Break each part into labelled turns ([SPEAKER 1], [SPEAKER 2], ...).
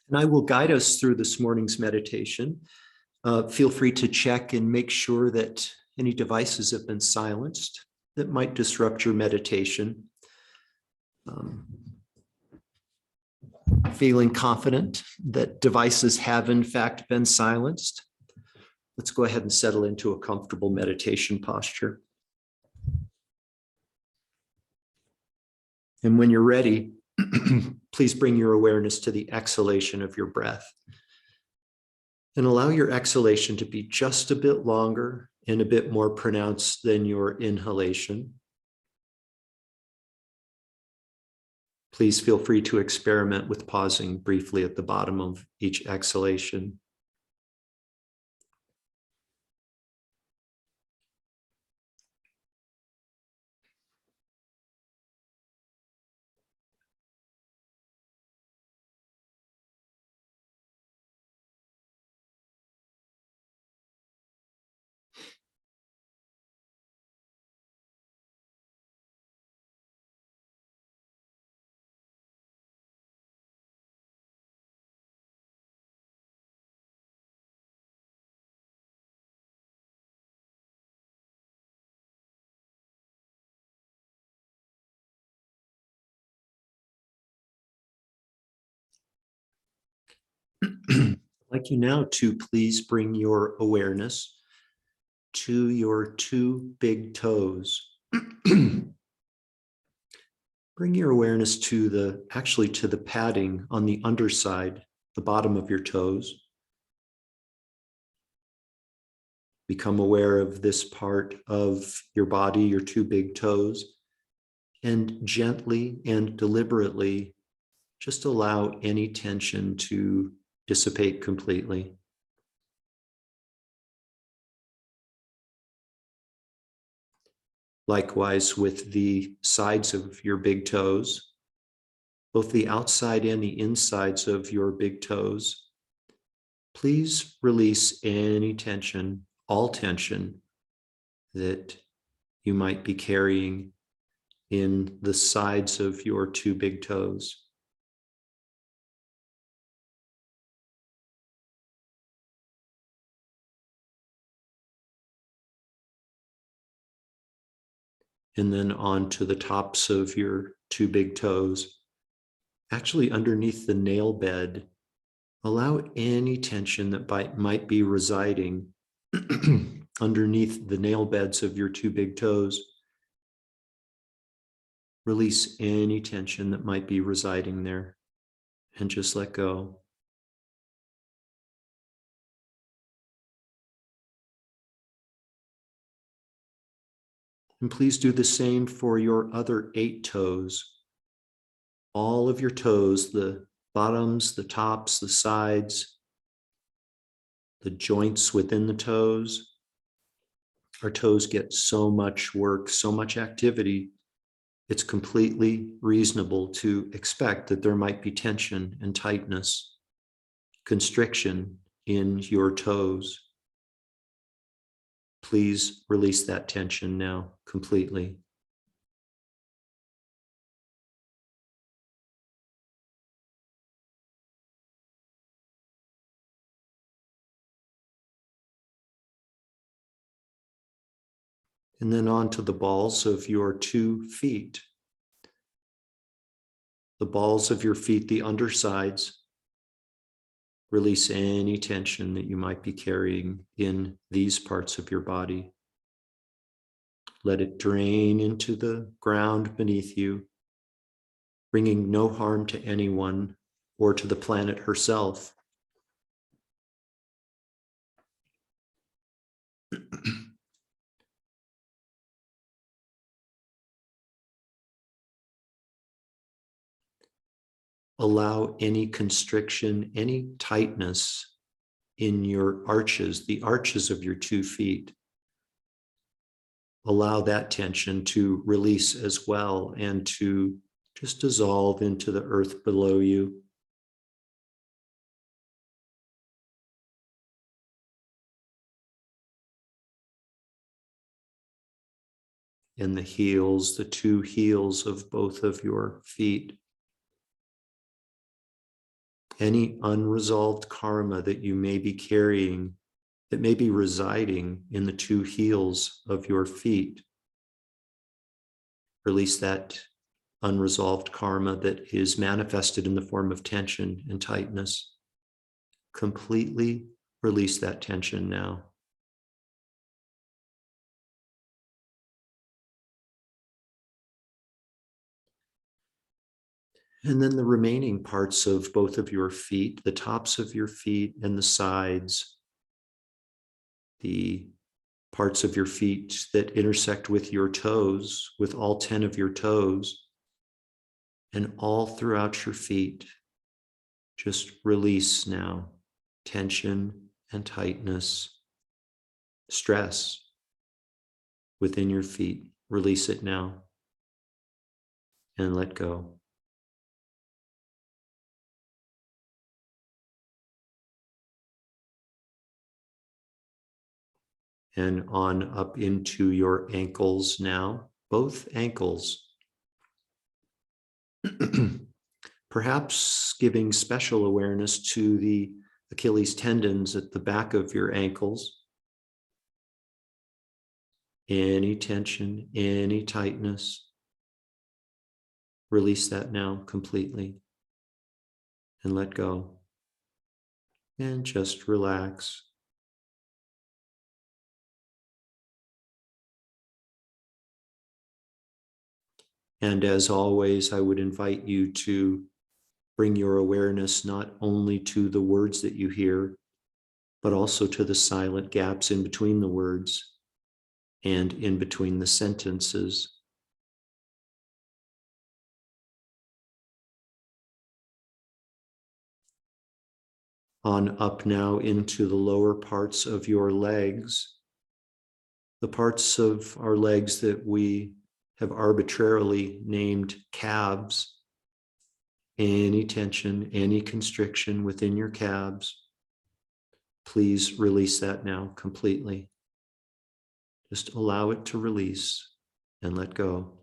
[SPEAKER 1] And I will guide us through this morning's meditation. Feel free to check and make sure that any devices have been silenced that might disrupt your meditation. Feeling confident that devices have in fact been silenced, let's go ahead and settle into a comfortable meditation posture. And when you're ready, please bring your awareness to the exhalation of your breath. And allow your exhalation to be just a bit longer and a bit more pronounced than your inhalation. Please feel free to experiment with pausing briefly at the bottom of each exhalation. I'd like you now to please bring your awareness to your two big toes. Bring your awareness to the padding on the underside, the bottom of your toes. Become aware of this part of your body, your two big toes, and gently and deliberately just allow any tension to dissipate completely. Likewise with the sides of your big toes, both the outside and the insides of your big toes. Please release any tension, all tension that you might be carrying in the sides of your two big toes. And then onto the tops of your two big toes. Actually, underneath the nail bed, allow any tension that might be residing underneath the nail beds of your two big toes. Release any tension that might be residing there and just let go. And please do the same for your other 8 toes. All of your toes, the bottoms, the tops, the sides, the joints within the toes. Our toes get so much work, so much activity. It's completely reasonable to expect that there might be tension and tightness, constriction in your toes. Please release that tension now completely. And then onto the balls of your 2 feet. The balls of your feet, the undersides. Release any tension that you might be carrying in these parts of your body. Let it drain into the ground beneath you, bringing no harm to anyone or to the planet herself. Allow any constriction, any tightness in your arches, the arches of your 2 feet. Allow that tension to release as well and to just dissolve into the earth below you. And the heels, the 2 heels of both of your feet. any unresolved karma that you may be carrying, that may be residing in the two heels of your feet. Release that unresolved karma that is manifested in the form of tension and tightness. Completely release that tension now. And then the remaining parts of both of your feet, the tops of your feet and the sides, the parts of your feet that intersect with your toes, with all 10 of your toes, and all throughout your feet. Just release now tension and tightness, stress within your feet. Release it now and let go. And on up into your ankles now, both ankles. Perhaps giving special awareness to the Achilles tendons at the back of your ankles. Any tension, any tightness, release that now completely and let go. And just relax. And as always, I would invite you to bring your awareness not only to the words that you hear, but also to the silent gaps in between the words and in between the sentences. On up now into the lower parts of your legs, the parts of our legs that we have arbitrarily named calves. Any tension, any constriction within your calves, please release that now completely. Just allow it to release and let go.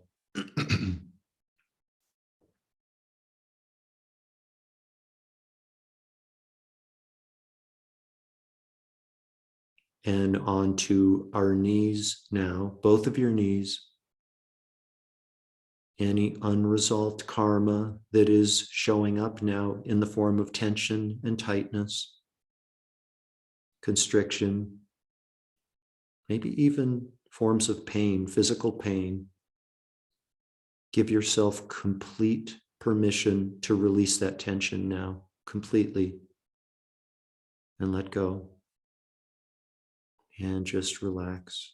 [SPEAKER 1] And onto our knees now, both of your knees. Any unresolved karma that is showing up now in the form of tension and tightness, constriction, maybe even forms of pain, physical pain. Give yourself complete permission to release that tension now completely and let go. And just relax.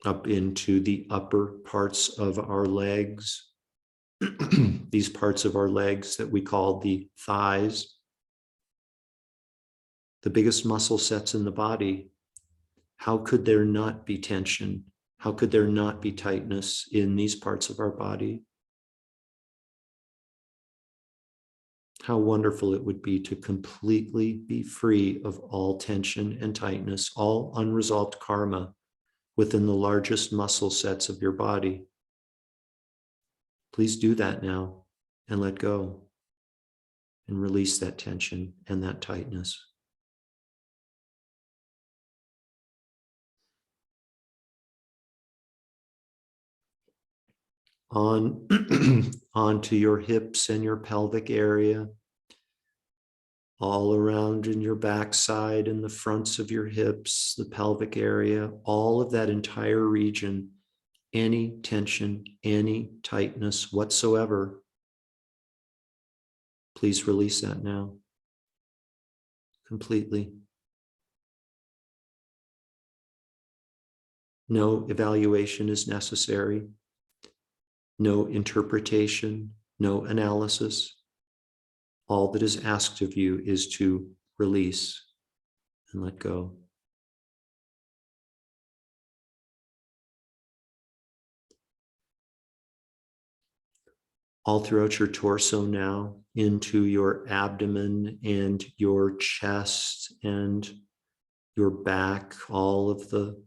[SPEAKER 1] Up into the upper parts of our legs. These parts of our legs that we call the thighs. The biggest muscle sets in the body. How could there not be tension? How could there not be tightness in these parts of our body? How wonderful it would be to completely be free of all tension and tightness, all unresolved karma within the largest muscle sets of your body. Please do that now and let go and release that tension and that tightness. Onto your hips and your pelvic area, all around in your backside and the fronts of your hips, the pelvic area, all of that entire region, any tension, any tightness whatsoever, please release that now completely. No evaluation is necessary. No interpretation, no analysis. All that is asked of you is to release and let go. All throughout your torso now, into your abdomen and your chest and your back, all of the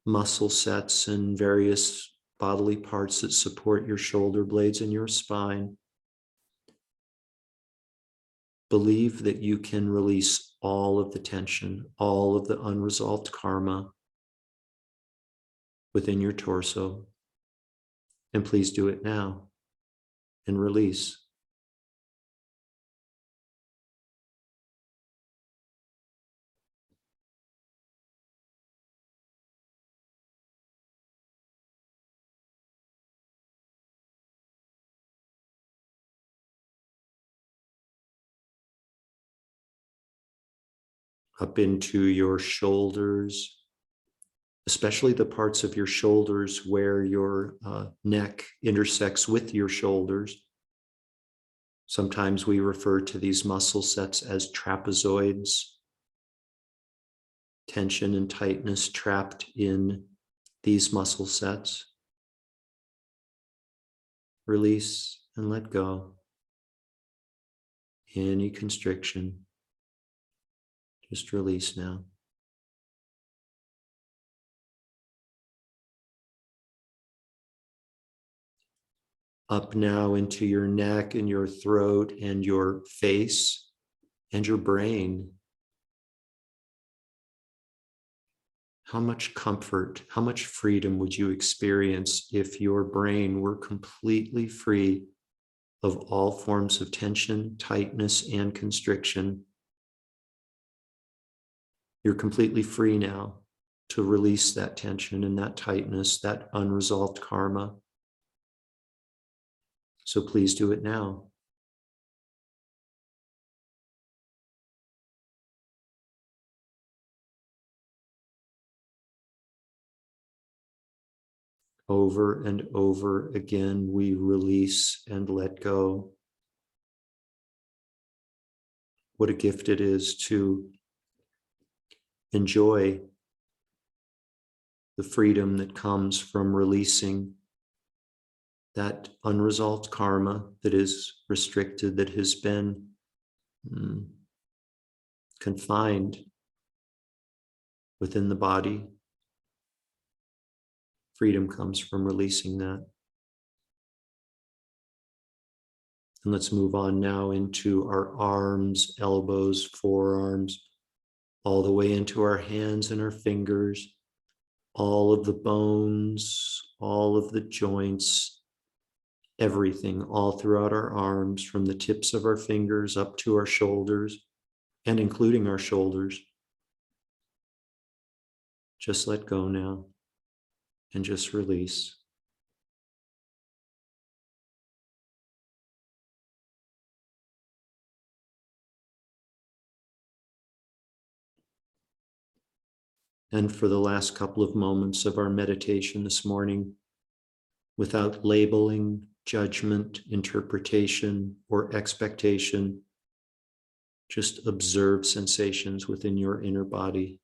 [SPEAKER 1] muscle sets and various bodily parts that support your shoulder blades and your spine. Believe that you can release all of the tension, all of the unresolved karma within your torso. And please do it now and release. Up into your shoulders, especially the parts of your shoulders where your neck intersects with your shoulders. Sometimes we refer to these muscle sets as trapezoids. Tension and tightness trapped in these muscle sets. Release and let go. Any constriction, just release now. Up now into your neck and your throat and your face and your brain. How much comfort, how much freedom would you experience if your brain were completely free of all forms of tension, tightness, and constriction? You're completely free now to release that tension and that tightness, that unresolved karma. So please do it now. Over and over again, we release and let go. What a gift it is to enjoy the freedom that comes from releasing that unresolved karma that is restricted, that has been confined within the body. Freedom comes from releasing that. And let's move on now into our arms, elbows, forearms, all the way into our hands and our fingers, all of the bones, all of the joints, everything all throughout our arms, from the tips of our fingers up to our shoulders, and including our shoulders. Just let go now and just release. And for the last couple of moments of our meditation this morning, without labeling, judgment, interpretation, or expectation, just observe sensations within your inner body.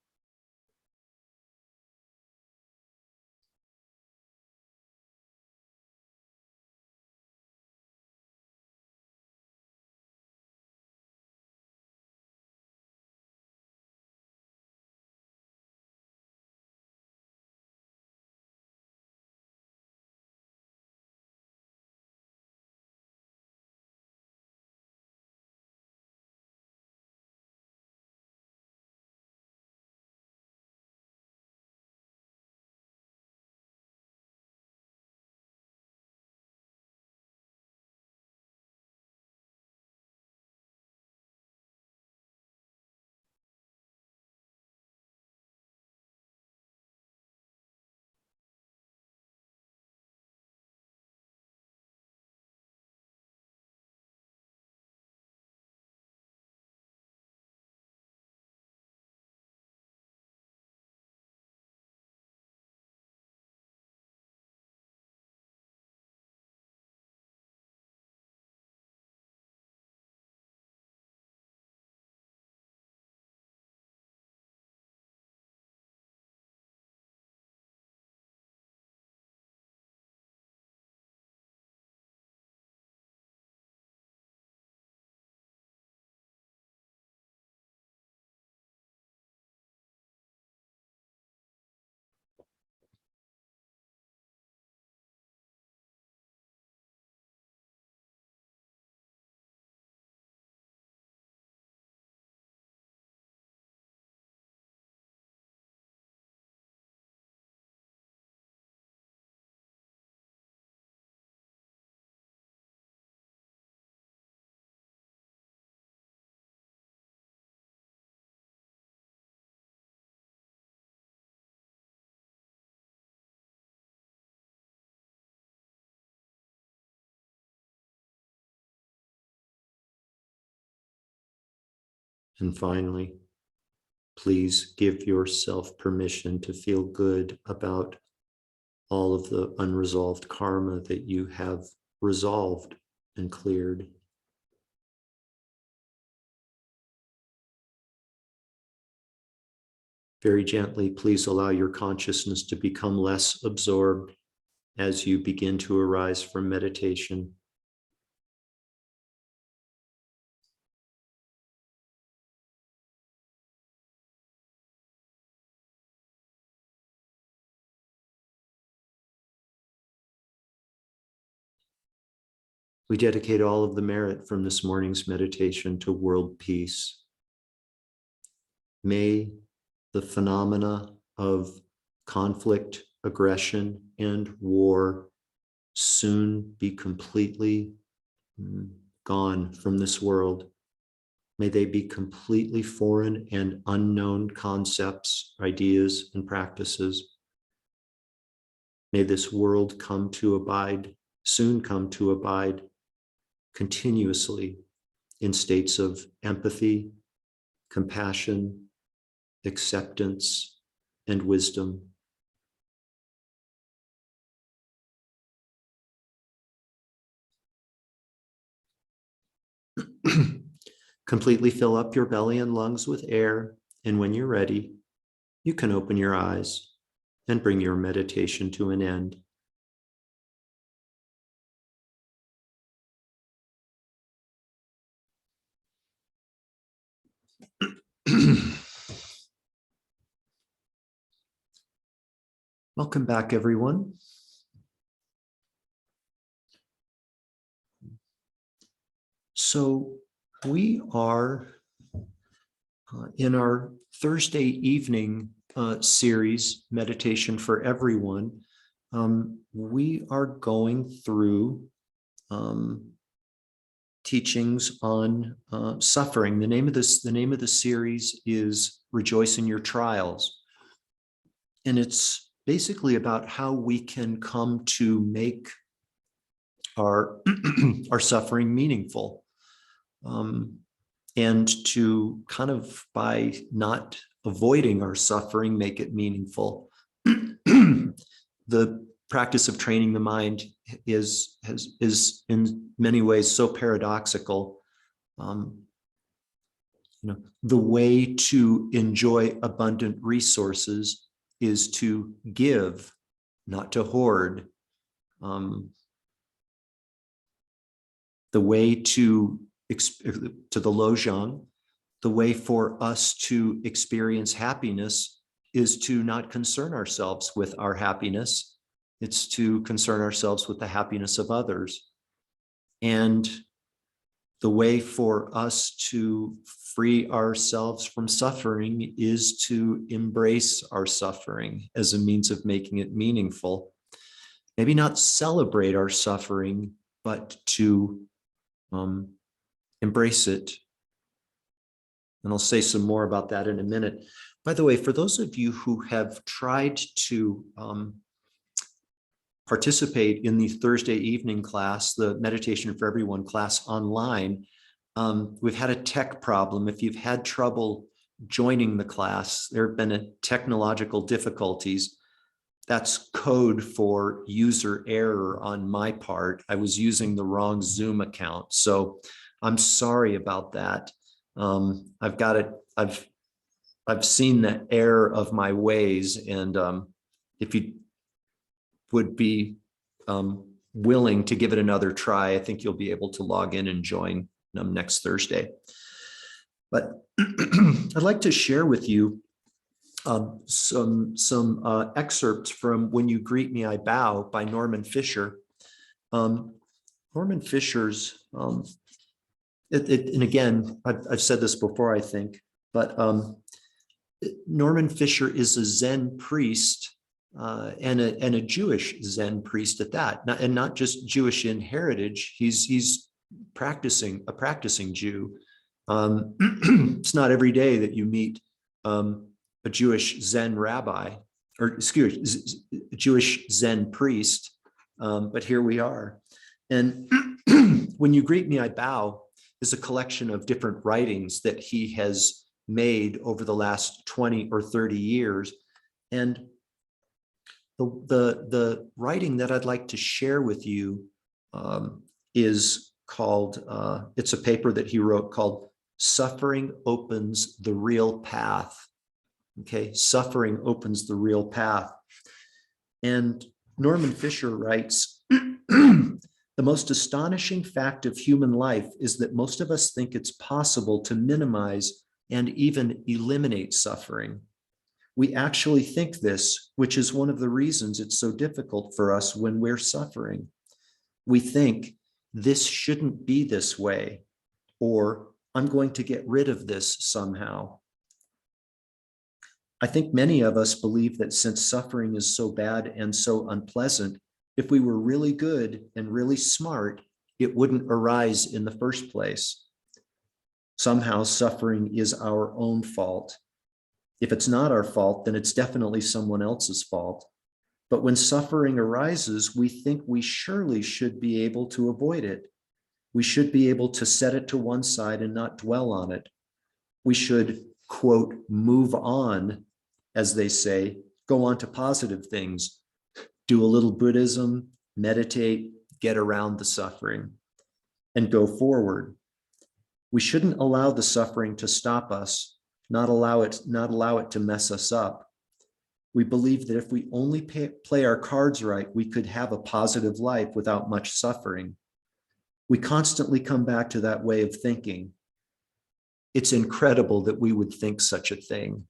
[SPEAKER 1] And finally, please give yourself permission to feel good about all of the unresolved karma that you have resolved and cleared. Very gently, please allow your consciousness to become less absorbed as you begin to arise from meditation. We dedicate all of the merit from this morning's meditation to world peace. May the phenomena of conflict, aggression, and war soon be completely gone from this world. May they be completely foreign and unknown concepts, ideas, and practices. May this world soon come to abide continuously in states of empathy, compassion, acceptance, and wisdom. Completely fill up your belly and lungs with air, and when you're ready, you can open your eyes and bring your meditation to an end. Welcome back, everyone. So we are in our Thursday evening series, Meditation for Everyone. We are going through teachings on suffering. The name of the series is Rejoice in Your Trials. And it's basically about how we can come to make our, our suffering meaningful. And to kind of, by not avoiding our suffering, make it meaningful. The practice of training the mind is in many ways so paradoxical. The way to enjoy abundant resources is to give, not to hoard. The way to the Lojong, the way for us to experience happiness is to not concern ourselves with our happiness. It's to concern ourselves with the happiness of others. And the way for us to free ourselves from suffering is to embrace our suffering as a means of making it meaningful. Maybe not celebrate our suffering, but to embrace it. And I'll say some more about that in a minute. By the way, for those of you who have tried to participate in the Thursday evening class, the Meditation for Everyone class online, we've had a tech problem. If you've had trouble joining the class, there have been technological difficulties. That's code for user error on my part. I was using the wrong Zoom account. So I'm sorry about that. I've got it. I've seen the error of my ways. And if you would be willing to give it another try, I think you'll be able to log in and join next Thursday. But I'd like to share with you some excerpts from When You Greet Me, I Bow by Norman Fisher. Norman Fisher's, and again, I've said this before, I think, but Norman Fisher is a Zen priest and a Jewish Zen priest at that, and not just Jewish in heritage. He's a practicing Jew. It's not every day that you meet a Jewish Zen rabbi, or excuse me, a Jewish Zen priest, but here we are. And When You Greet Me, I Bow is a collection of different writings that he has made over the last 20 or 30 years. And the writing that I'd like to share with you is called, it's a paper that he wrote called Suffering Opens the Real Path. Okay, suffering opens the real path. And Norman Fisher writes, the most astonishing fact of human life is that most of us think it's possible to minimize and even eliminate suffering. We actually think this, which is one of the reasons it's so difficult for us when we're suffering. We think this shouldn't be this way, or I'm going to get rid of this somehow. I think many of us believe that since suffering is so bad and so unpleasant, if we were really good and really smart, it wouldn't arise in the first place. Somehow suffering is our own fault. If it's not our fault, then it's definitely someone else's fault. But when suffering arises, we think we surely should be able to avoid it. We should be able to set it to one side and not dwell on it. We should, quote, move on, as they say, go on to positive things, do a little Buddhism, meditate, get around the suffering, and go forward. We shouldn't allow the suffering to stop us, not allow it to mess us up. We believe that if we only play our cards right, we could have a positive life without much suffering. We constantly come back to that way of thinking. It's incredible that we would think such a thing.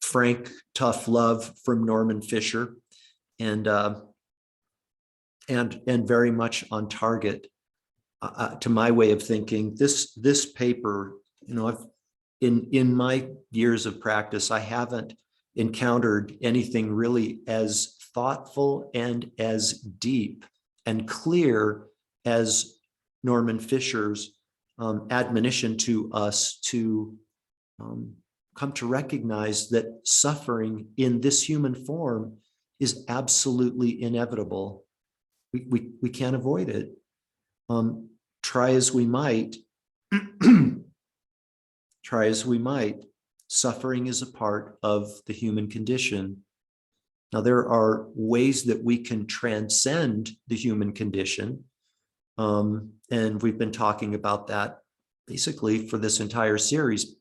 [SPEAKER 1] Frank, tough love from Norman Fisher, and very much on target to my way of thinking. This paper, you know, in my years of practice, I haven't encountered anything really as thoughtful and as deep and clear as Norman Fisher's admonition to us to come to recognize that suffering in this human form is absolutely inevitable. We can't avoid it. Try as we might, suffering is a part of the human condition. Now, there are ways that we can transcend the human condition. And we've been talking about that basically for this entire series.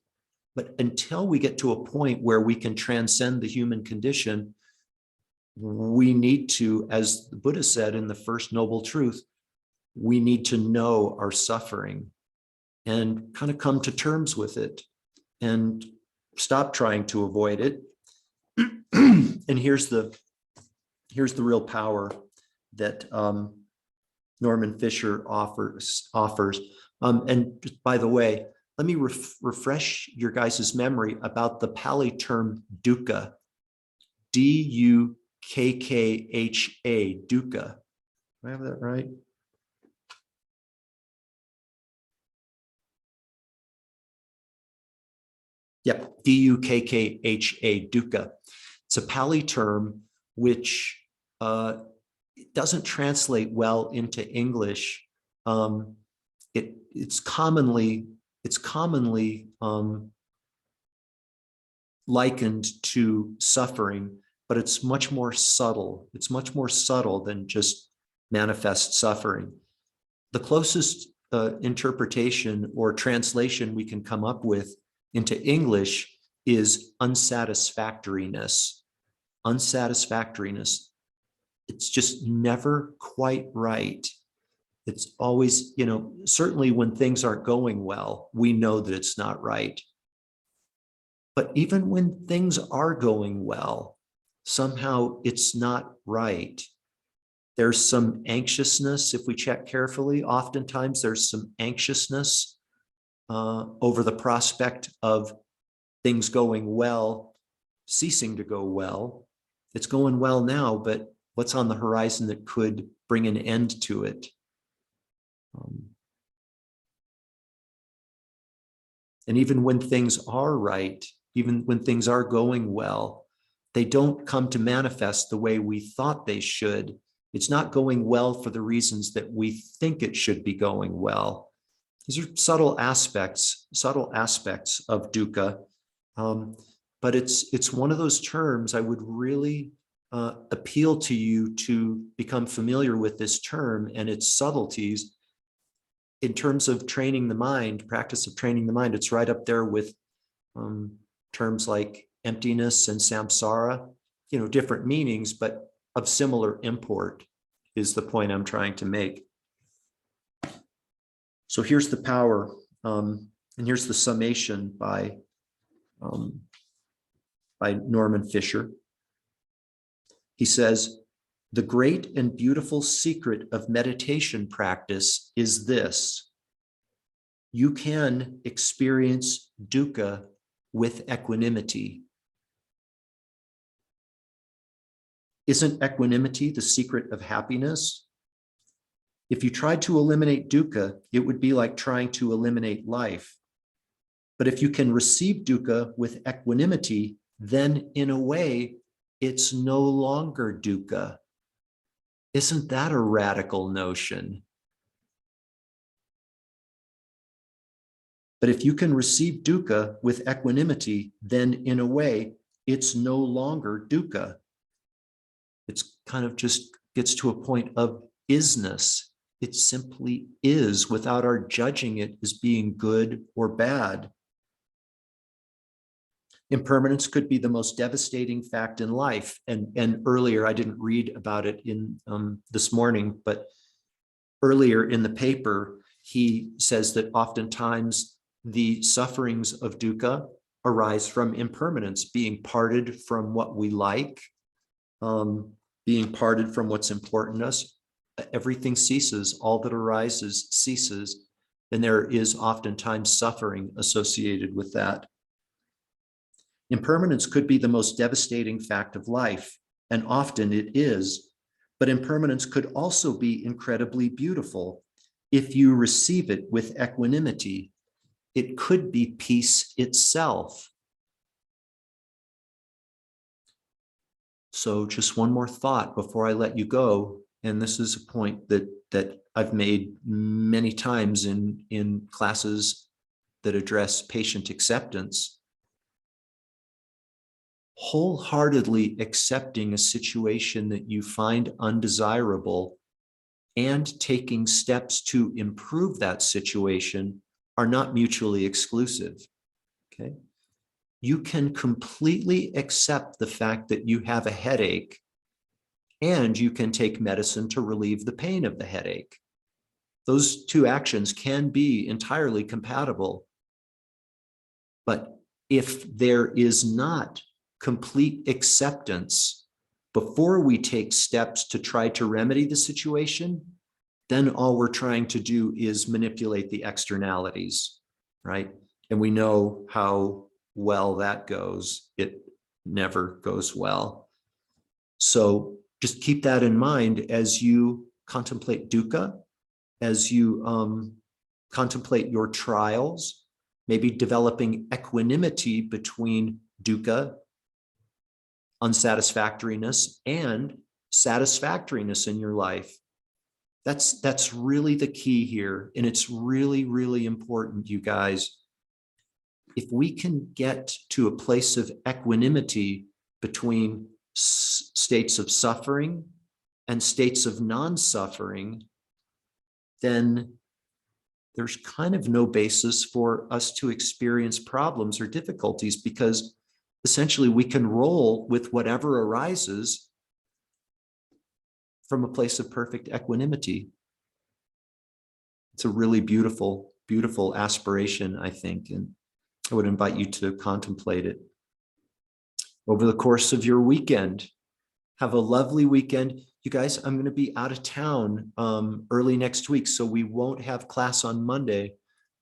[SPEAKER 1] But until we get to a point where we can transcend the human condition, we need to, as the Buddha said in the first noble truth, we need to know our suffering and kind of come to terms with it and stop trying to avoid it. And here's the real power that Norman Fisher offers. And by the way, let me refresh your guys' memory about the Pali term dukkha, D-U-K-K-H-A, dukkha. Do I have that right? Yep, D-U-K-K-H-A, dukkha. It's a Pali term which doesn't translate well into English. It's commonly likened to suffering, but it's much more subtle. It's much more subtle than just manifest suffering. The closest interpretation or translation we can come up with into English is unsatisfactoriness. Unsatisfactoriness. It's just never quite right. It's always, you know, certainly when things aren't going well, we know that it's not right. But even when things are going well, somehow it's not right. There's some anxiousness, if we check carefully. Oftentimes there's some anxiousness over the prospect of things going well, ceasing to go well. It's going well now, but what's on the horizon that could bring an end to it? And even when things are right, even when things are going well, they don't come to manifest the way we thought they should It's not going well for the reasons that we think it should be going well. These are subtle aspects of dukkha. But it's one of those terms I would really appeal to you to become familiar with this term and its subtleties. In terms of training the mind, practice of training the mind, it's right up there with terms like emptiness and samsara, different meanings, but of similar import is the point I'm trying to make. So here's the power, and here's the summation by Norman Fisher. He says, the great and beautiful secret of meditation practice is this: you can experience dukkha with equanimity. Isn't equanimity the secret of happiness? If you tried to eliminate dukkha, it would be like trying to eliminate life. But if you can receive dukkha with equanimity, then in a way, it's no longer dukkha. Isn't that a radical notion? But if you can receive dukkha with equanimity, then in a way, it's no longer dukkha. It's kind of just gets to a point of isness. It simply is without our judging it as being good or bad. Impermanence could be the most devastating fact in life. And earlier, I didn't read about it in this morning, but earlier in the paper, he says that oftentimes the sufferings of dukkha arise from impermanence, being parted from what we like, being parted from what's important to us. Everything ceases, all that arises ceases, and there is oftentimes suffering associated with that. Impermanence could be the most devastating fact of life, and often it is, but impermanence could also be incredibly beautiful if you receive it with equanimity. It could be peace itself. So just one more thought before I let you go, and this is a point that I've made many times in classes that address patient acceptance. Wholeheartedly accepting a situation that you find undesirable and taking steps to improve that situation are not mutually exclusive. Okay. You can completely accept the fact that you have a headache, and you can take medicine to relieve the pain of the headache. Those two actions can be entirely compatible. But if there is not complete acceptance before we take steps to try to remedy the situation, then all we're trying to do is manipulate the externalities, right? And we know how well that goes. It never goes well. So just keep that in mind as you contemplate dukkha, as you contemplate your trials, maybe developing equanimity between dukkha, unsatisfactoriness, and satisfactoriness in your life. That's really the key here. And it's really, really important, you guys. If we can get to a place of equanimity between states of suffering and states of non-suffering, then there's kind of no basis for us to experience problems or difficulties, because essentially we can roll with whatever arises from a place of perfect equanimity. It's a really beautiful, beautiful aspiration, I think, and I would invite you to contemplate it over the course of your weekend. Have a lovely weekend. You guys, I'm going to be out of town early next week, so we won't have class on Monday,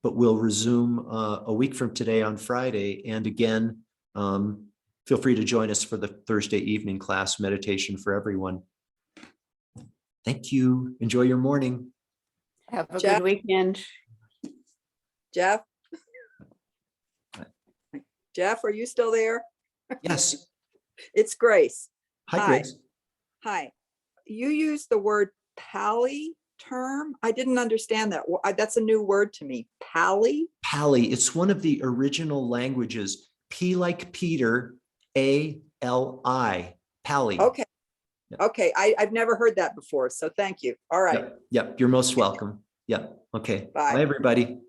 [SPEAKER 1] but we'll resume a week from today on Friday. And again, feel free to join us for the Thursday evening class, Meditation for Everyone. Thank you. Enjoy your morning.
[SPEAKER 2] Have a
[SPEAKER 3] Jeff?
[SPEAKER 2] good weekend.
[SPEAKER 3] Jeff? Jeff, are you still there?
[SPEAKER 1] Yes.
[SPEAKER 3] It's Grace.
[SPEAKER 1] Hi,
[SPEAKER 3] Hi.
[SPEAKER 1] Grace.
[SPEAKER 3] Hi. you used the word pally term. I didn't understand that. That's a new word to me. Pally?
[SPEAKER 1] Pali, it's one of the original languages. P like Peter, A-L-I, Pali.
[SPEAKER 3] Okay.
[SPEAKER 1] Yep.
[SPEAKER 3] Okay. I've never heard that before. So thank you. All right.
[SPEAKER 1] Yep. Yep. You're most welcome. Yep. Okay.
[SPEAKER 3] Bye.
[SPEAKER 1] Bye, everybody.